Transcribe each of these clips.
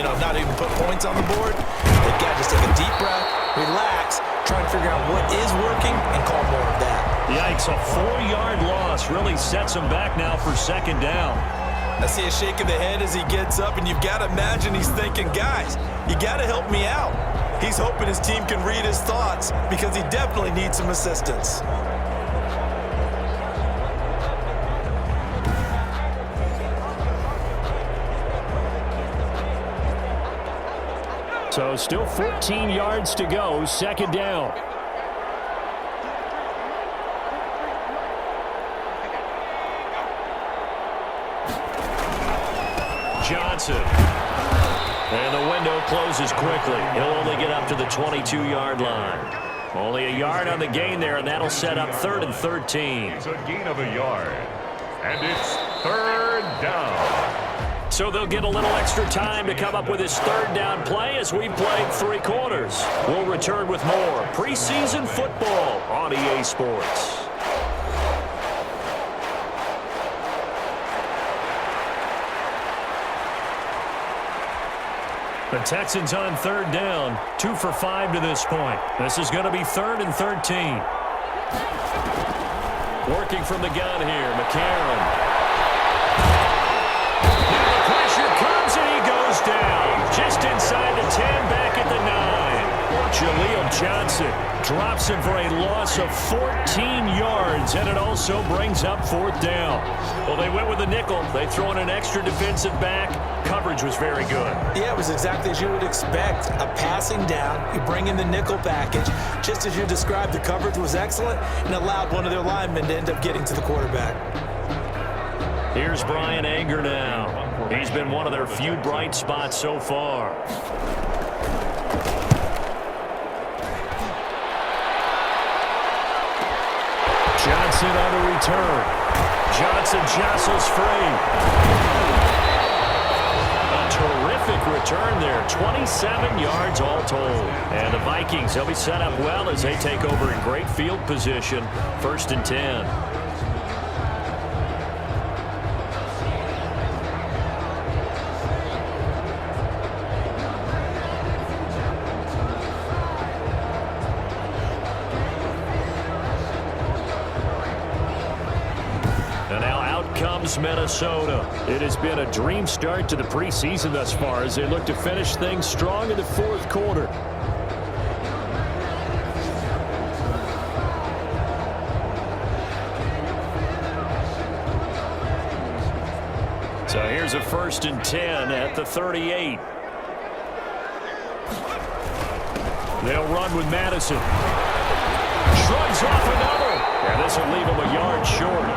not even put points on the board, they got to just take a deep breath, relax, try and figure out what is working, and call more of that. Yikes, a 4-yard loss really sets him back now for second down. I see a shake of the head as he gets up, and you've got to imagine he's thinking, guys, you got to help me out. He's hoping his team can read his thoughts because he definitely needs some assistance. So still 14 yards to go, second down. Johnson. And the window closes quickly. He'll only get up to the 22-yard line. Only a yard on the gain there, and that'll set up 3rd and 13. It's a gain of a yard. And it's 3rd down. So they'll get a little extra time to come up with his 3rd down play as we've played 3 quarters. We'll return with more preseason football on EA Sports. The Texans on 3rd down, 2 for 5 to this point. This is going to be 3rd and 13. Working from the gun here, McCarron. Now the pressure comes and he goes down. Just inside the 10, back at the 9. Jaleel Johnson drops him for a loss of 14 yards, and it also brings up 4th down. Well, they went with a nickel. They throw in an extra defensive back. Coverage was very good. Yeah, it was exactly as you would expect. A passing down, you bring in the nickel package. Just as you described, the coverage was excellent and allowed one of their linemen to end up getting to the quarterback. Here's Brian Anger now. He's been one of their few bright spots so far. Johnson on the return. Johnson jostles free. A terrific return there. 27 yards all told. And the Vikings, they'll be set up well as they take over in great field position. 1st and 10. Minnesota. It has been a dream start to the preseason thus far as they look to finish things strong in the 4th quarter. So here's a 1st and 10 at the 38. They'll run with Madison. Shrugs off another. And this will leave him a yard short.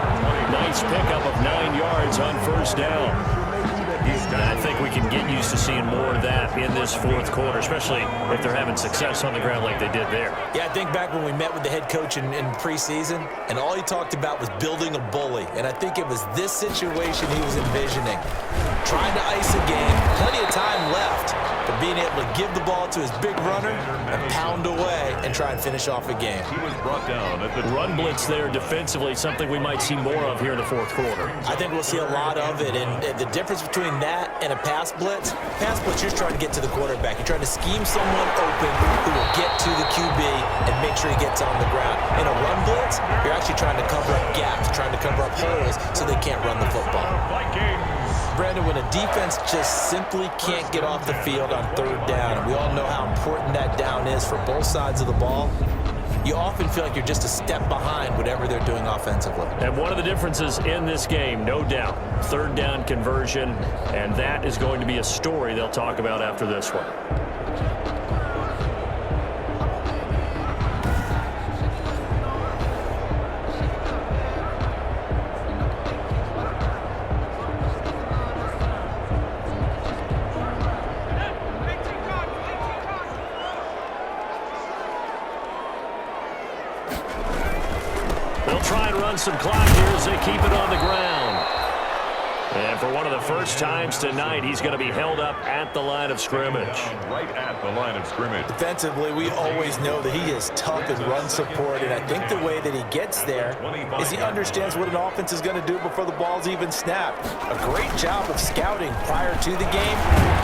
Nice pickup of 9 yards on 1st down. And I think we can get used to seeing more of that in this 4th quarter, especially if they're having success on the ground like they did there. Yeah, I think back when we met with the head coach in preseason, and all he talked about was building a bully. And I think it was this situation he was envisioning. Trying to ice a game, plenty of time left, but being able to give the ball to his big runner and pound away and try and finish off a game. He was brought down at the run blitz there defensively, something we might see more of here in the 4th quarter. I think we'll see a lot of it, and the difference between that and a pass blitz, you're just trying to get to the quarterback. You're trying to scheme someone open who will get to the QB and make sure he gets on the ground. In a run blitz, you're actually trying to cover up gaps, trying to cover up holes so they can't run the football. Brandon, when a defense just simply can't get off the field on 3rd down, and we all know how important that down is for both sides of the ball, you often feel like you're just a step behind whatever they're doing offensively. And one of the differences in this game, no doubt, 3rd down conversion, and that is going to be a story they'll talk about after this one. Some clock here as they keep it on the ground. And for one of the first times tonight, he's going to be held up at the line of scrimmage. Right at the line of scrimmage. Defensively, we always know that he is tough in run support, and I think the way that he gets there is he understands what an offense is going to do before the ball's even snapped. A great job of scouting prior to the game,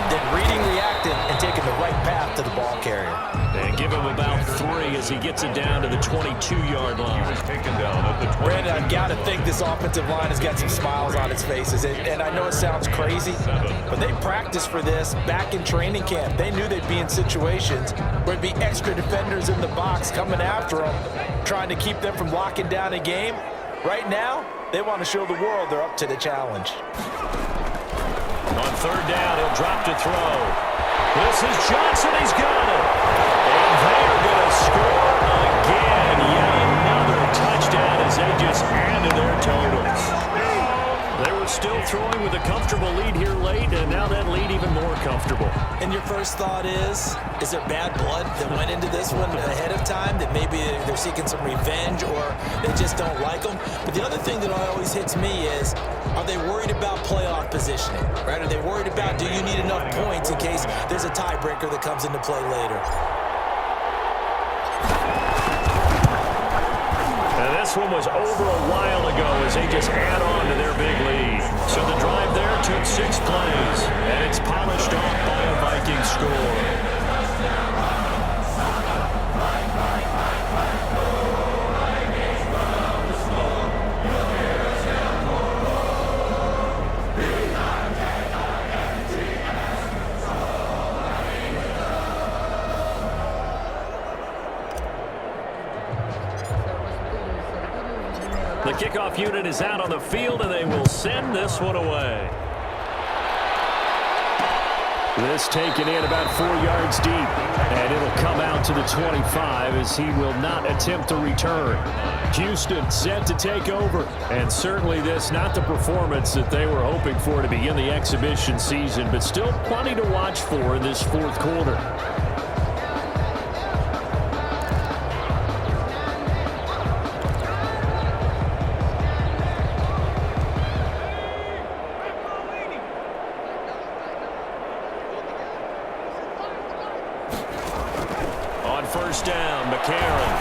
then reading as he gets it down to the 22-yard line. He was taken down at the 22. Brandon, I've got to think this offensive line has got some smiles on its faces. And I know it sounds crazy, but they practiced for this back in training camp. They knew they'd be in situations where it'd be extra defenders in the box coming after them, trying to keep them from locking down a game. Right now, they want to show the world they're up to the challenge. On third down, he'll drop to throw. This is Johnson. He's got it. And they're going to score again. Yet another touchdown as they just added their totals. They were still throwing with a comfortable lead here late, and now that lead even more comfortable. And your first thought is there bad blood that went into this one ahead of time, that maybe they're seeking some revenge or they just don't like them? But the other thing that always hits me is, are they worried about playoff positioning, right? Are they worried about, do you need enough points in case there's a tiebreaker that comes into play later? And this one was over a while ago as they just add on to their big lead. So the drive there took 6 plays, and it's polished off by a Viking score. The kickoff unit is out on the field, and they will send this one away. This taken in about 4 yards deep, and it'll come out to the 25 as he will not attempt to return. Houston set to take over, and certainly this not the performance that they were hoping for to begin the exhibition season, but still plenty to watch for in this fourth quarter. First down, McCarron.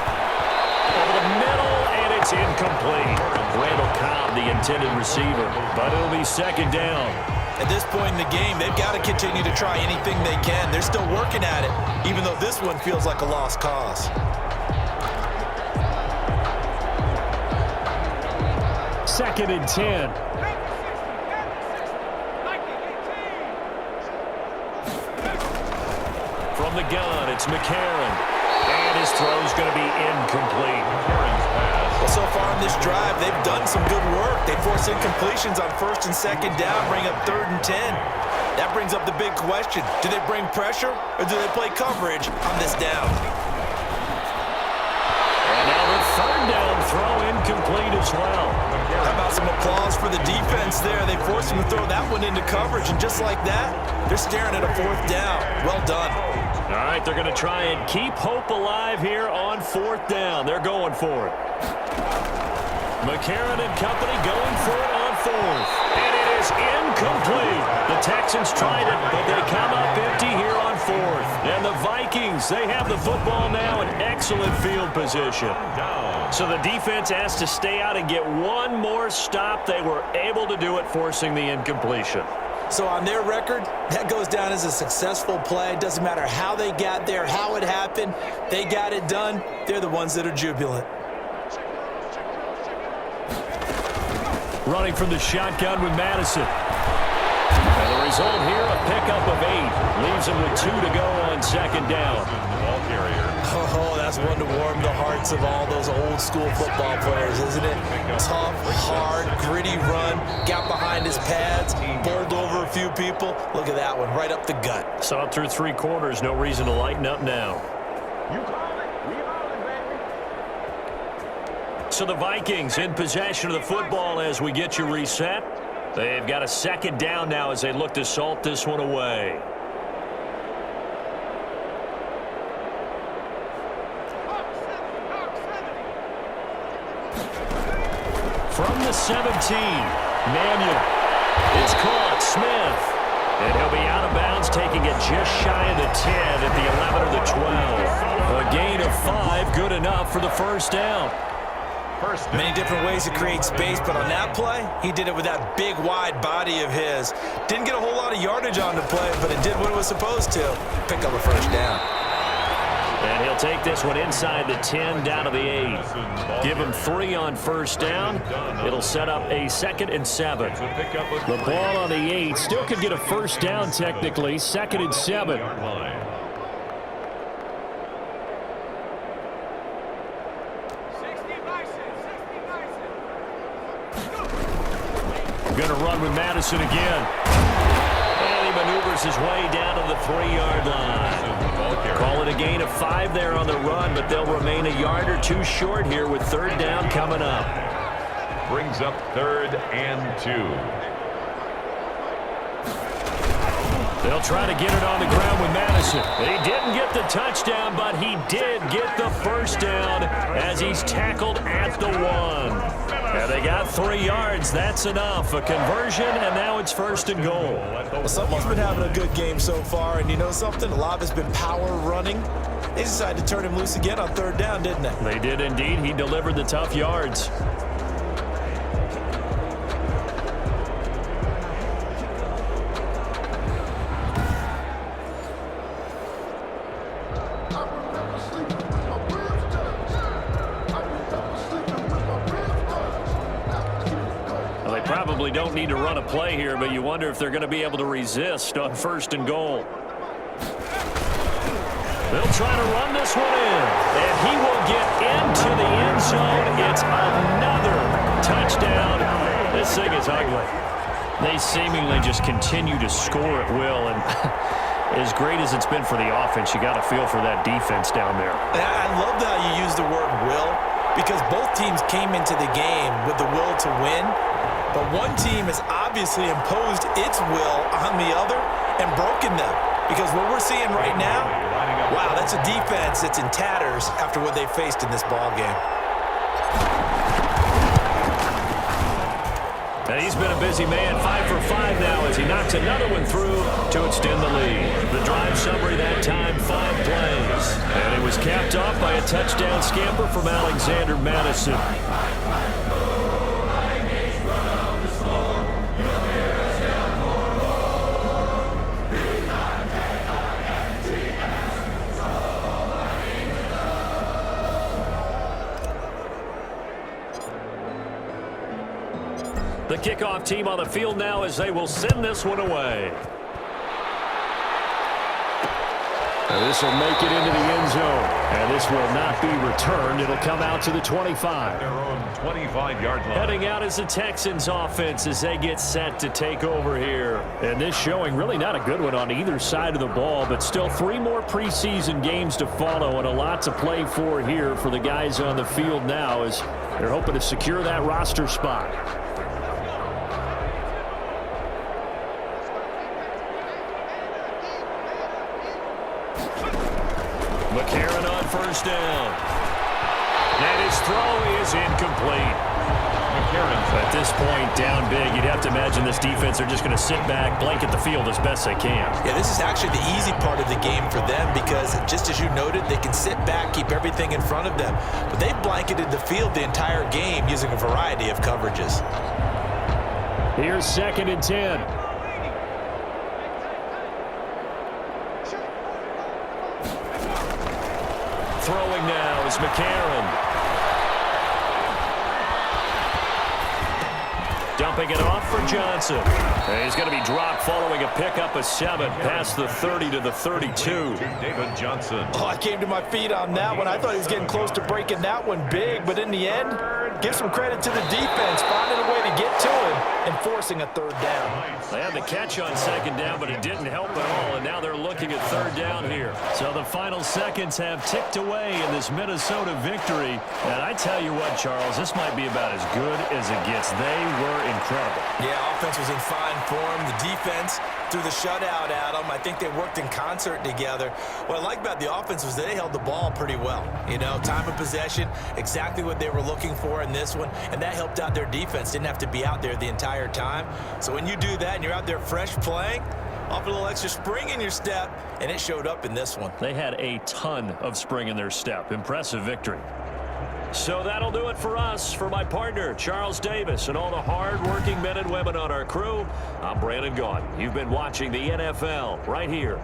Over the middle, and it's incomplete. Randall Cobb, the intended receiver, but it'll be second down. At this point in the game, they've got to continue to try anything they can. They're still working at it, even though this one feels like a lost cause. Second and 10. From the gun, it's McCarron. And his throw's going to be incomplete. Well, so far in this drive, they've done some good work. They force incompletions on first and second down, bring up 3rd and 10. That brings up the big question. Do they bring pressure or do they play coverage on this down? And now the third down throw incomplete as well. How about some applause for the defense there? They forced him to throw that one into coverage, and just like that, they're staring at a 4th down. Well done. All right, they're going to try and keep hope alive here on 4th down. They're going for it. McCarron and company going for it on 4th. And it is incomplete. The Texans tried it, but they come up empty here on 4th. And the Vikings, they have the football now in excellent field position. So the defense has to stay out and get one more stop. They were able to do it, forcing the incompletion. So on their record, that goes down as a successful play. It doesn't matter how they got there, how it happened. They got it done. They're the ones that are jubilant. Running from the shotgun with Madison. And the result here, a pickup of 8. Leaves him with 2 to go on second down. Oh, that's one to warm the hearts of all those old school football players, isn't it? Tough, hard, gritty run. Got behind his pads, bowled over a few people. Look at that one, right up the gut. Saw it through 3 quarters. No reason to lighten up now. So the Vikings in possession of the football as we get you reset. They've got a second down now as they look to salt this one away. From the 17, Manuel. It's caught, Smith. And he'll be out of bounds, taking it just shy of the 10 at the 11 or the 12. A gain of 5, good enough for the first down. Many different ways to create space, but on that play, he did it with that big, wide body of his. Didn't get a whole lot of yardage on the play, but it did what it was supposed to. Pick up a first down. And he'll take this one inside the 10 down to the 8. Give him 3 on first down. It'll set up a 2nd and 7. The ball on the 8 still could get a first down technically. 2nd and 7. Going to run with Madison again. And he maneuvers his way down to the 3-yard line. Call it a gain of 5 there on the run, but they'll remain a yard or 2 short here with 3rd down coming up. Brings up 3rd and 2. They'll try to get it on the ground with Madison. He didn't get the touchdown, but he did get the first down as he's tackled at the 1. And they got 3 yards. That's enough. A conversion, and now it's 1st and goal. Well, someone's been having a good game so far, and you know something? A lot of it's been power running. They decided to turn him loose again on 3rd down, didn't they? They did indeed. He delivered the tough yards. Probably don't need to run a play here, but you wonder if they're going to be able to resist on 1st and goal. They'll try to run this one in, and he will get into the end zone. It's another touchdown. This thing is ugly. They seemingly just continue to score at will, and as great as it's been for the offense, you got to feel for that defense down there. I love how you use the word will, because both teams came into the game with the will to win. But one team has obviously imposed its will on the other and broken them. Because what we're seeing right now, wow, that's a defense that's in tatters after what they faced in this ball game. And he's been a busy man, 5 for 5 now as he knocks another one through to extend the lead. The drive summary that time, 5 plays. And it was capped off by a touchdown scamper from Alexander Madison. The kickoff team on the field now as they will send this one away. And this will make it into the end zone. And this will not be returned. It'll come out to the 25. Their own 25-yard line. Heading out is the Texans offense as they get set to take over here. And this showing really not a good one on either side of the ball, but still 3 more preseason games to follow and a lot to play for here for the guys on the field now as they're hoping to secure that roster spot. McCarron on first down. And his throw is incomplete. At this point, down big, you'd have to imagine this defense are just going to sit back, blanket the field as best they can. Yeah, this is actually the easy part of the game for them because, just as you noted, they can sit back, keep everything in front of them. But they've blanketed the field the entire game using a variety of coverages. Here's 2nd and 10. Throwing now is McCarron. Dumping it off for Johnson. And he's going to be dropped following a pickup of 7 past the 30 to the 32. David Johnson. Oh, I came to my feet on that one. I thought he was getting close to breaking that one big, but in the end, give some credit to the defense, finding a way to get to him and forcing a 3rd down. They had the catch on 2nd down, but it didn't help at all, and now they're looking at 3rd down here. So the final seconds have ticked away in this Minnesota victory. And I tell you what, Charles, this might be about as good as it gets. They were incredible. Yeah, offense was in fine form. The defense threw the shutout at them. I think they worked in concert together. What I like about the offense was they held the ball pretty well. You know, time of possession, exactly what they were looking for in this one, and that helped out their defense. Didn't have to be out there the entire time. So when you do that and you're out there fresh playing, off a little extra spring in your step, and it showed up in this one. They had a ton of spring in their step. Impressive victory. So that'll do it for us. For my partner, Charles Davis, and all the hard-working men and women on our crew, I'm Brandon Gaudin. You've been watching the NFL right here